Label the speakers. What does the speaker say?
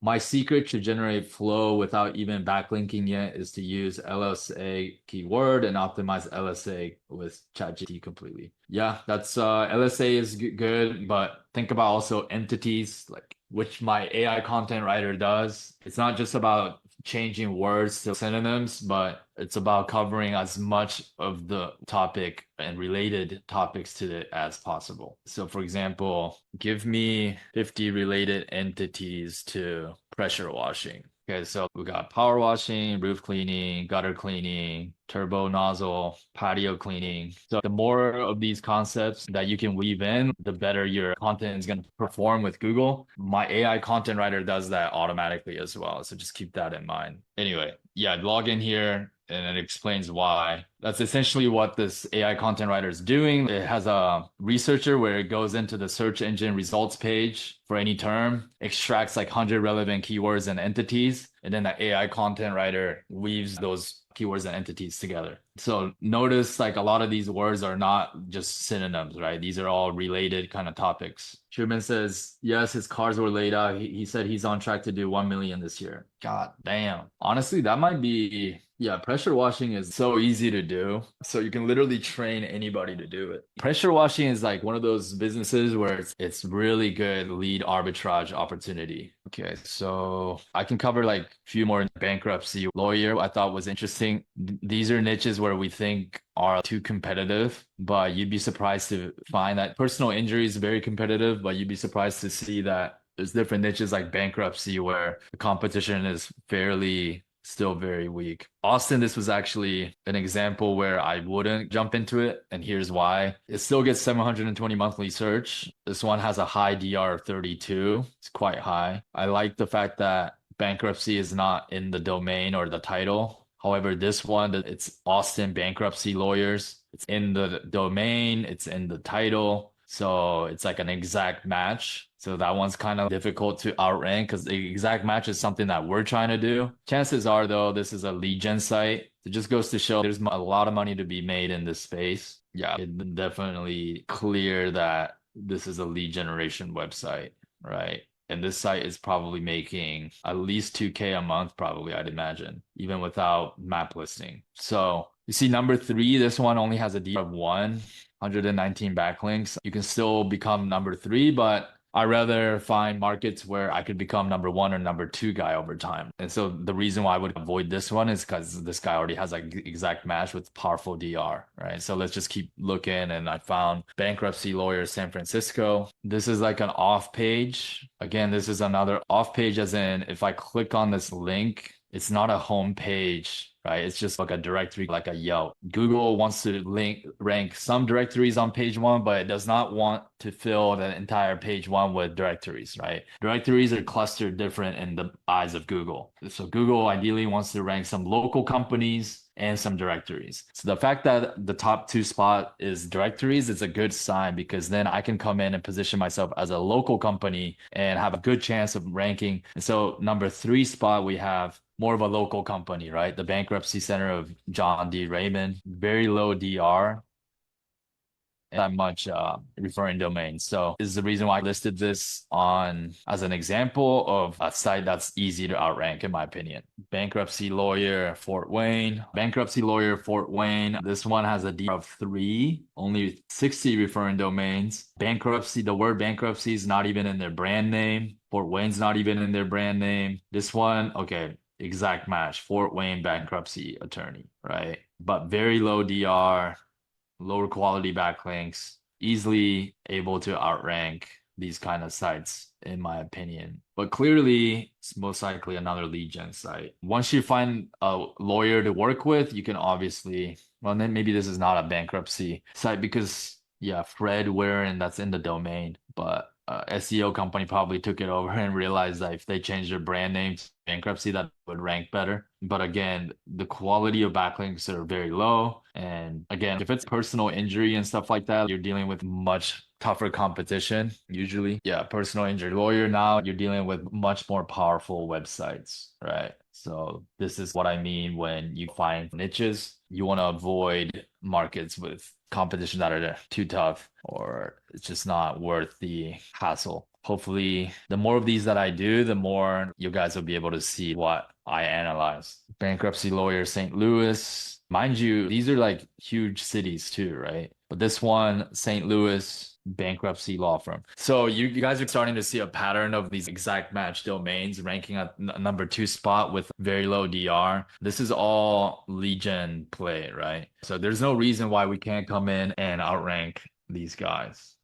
Speaker 1: My secret to generate flow without even backlinking yet is to use LSA keyword and optimize LSA with ChatGPT completely. Yeah, that's LSA is good, but think about also entities like which my AI content writer does. It's not just about changing words to synonyms, but it's about covering as much of the topic and related topics to it as possible. So, for example, give me 50 related entities to pressure washing. Okay, so we got power washing, roof cleaning, gutter cleaning, turbo nozzle, patio cleaning. So the more of these concepts that you can weave in, the better your content is going to perform with Google. My AI content writer does that automatically as well. So just keep that in mind. Anyway, yeah, log in here and it explains why. That's essentially what this AI content writer is doing. It has a researcher where it goes into the search engine results page for any term, extracts like 100 relevant keywords and entities, and then the AI content writer weaves those keywords and entities together. So notice like a lot of these words are not just synonyms, right? These are all related kind of topics. Truman says, yes, his cars were laid out. He said he's on track to do 1 million this year. God damn. Honestly, that might be, yeah, pressure washing is so easy to do. So you can literally train anybody to do it. Pressure washing is like one of those businesses where it's really good lead arbitrage opportunity. Okay, so I can cover like a few more. Bankruptcy lawyer I thought was interesting. These are niches where we think are too competitive, but you'd be surprised to find that personal injury is very competitive, but you'd be surprised to see that there's different niches like bankruptcy where the competition is fairly still very weak. Austin, this was actually an example where I wouldn't jump into it, and here's why. It still gets 720 monthly search. This one has a high DR of 32. It's quite high. I like the fact that bankruptcy is not in the domain or the title. However, this one, it's Austin Bankruptcy Lawyers. It's in the domain, it's in the title. So it's like an exact match. So that one's kind of difficult to outrank because the exact match is something that we're trying to do. Chances are, though, this is a lead gen site. It just goes to show there's a lot of money to be made in this space. Yeah, it's definitely clear that this is a lead generation website, right? And this site is probably making at least 2K a month, probably, I'd imagine, even without map listing. So you see number three, this one only has a D of 119 backlinks. You can still become number three, but I rather find markets where I could become number one or number two guy over time. And so the reason why I would avoid this one is because this guy already has like exact match with powerful DR, right? So let's just keep looking. And I found Bankruptcy Lawyer San Francisco. This is like an off page. Again, this is another off page, as in if I click on this link, it's not a home page, right? It's just like a directory, like a Yelp. Google wants to rank some directories on page one, but it does not want to fill the entire page one with directories, right? Directories are clustered different in the eyes of Google. So Google ideally wants to rank some local companies and some directories. So the fact that the top two spot is directories is a good sign because then I can come in and position myself as a local company and have a good chance of ranking. And so number three spot, we have more of a local company, right? The Bankruptcy Center of John D. Raymond, very low DR, that much referring domains. So this is the reason why I listed this on as an example of a site that's easy to outrank, in my opinion. Bankruptcy Lawyer Fort Wayne. Bankruptcy Lawyer Fort Wayne. This one has a DR of 3, only 60 referring domains. Bankruptcy, the word bankruptcy is not even in their brand name. Fort Wayne's not even in their brand name. This one, okay, exact match. Fort Wayne bankruptcy attorney, right? But very low DR, lower quality backlinks, easily able to outrank these kind of sites, in my opinion. But clearly, it's most likely another lead gen site. Once you find a lawyer to work with, you can obviously, well, then maybe this is not a bankruptcy site because, yeah, Fred Warren, that's in the domain. But SEO company probably took it over and realized that if they change their brand name to bankruptcy, that would rank better. But again, the quality of backlinks are very low. And again, if it's personal injury and stuff like that, you're dealing with much tougher competition, usually. Yeah, personal injury lawyer, now you're dealing with much more powerful websites, right? So this is what I mean when you find niches. You want to avoid markets with competition that are too tough, or it's just not worth the hassle. Hopefully, the more of these that I do, the more you guys will be able to see what I analyze. Bankruptcy Lawyer St. Louis. Mind you, these are like huge cities too, right? But this one, St. Louis bankruptcy law firm. So you guys are starting to see a pattern of these exact match domains ranking at number 2 spot with very low DR. This is all lead gen play, right? So there's no reason why we can't come in and outrank these guys.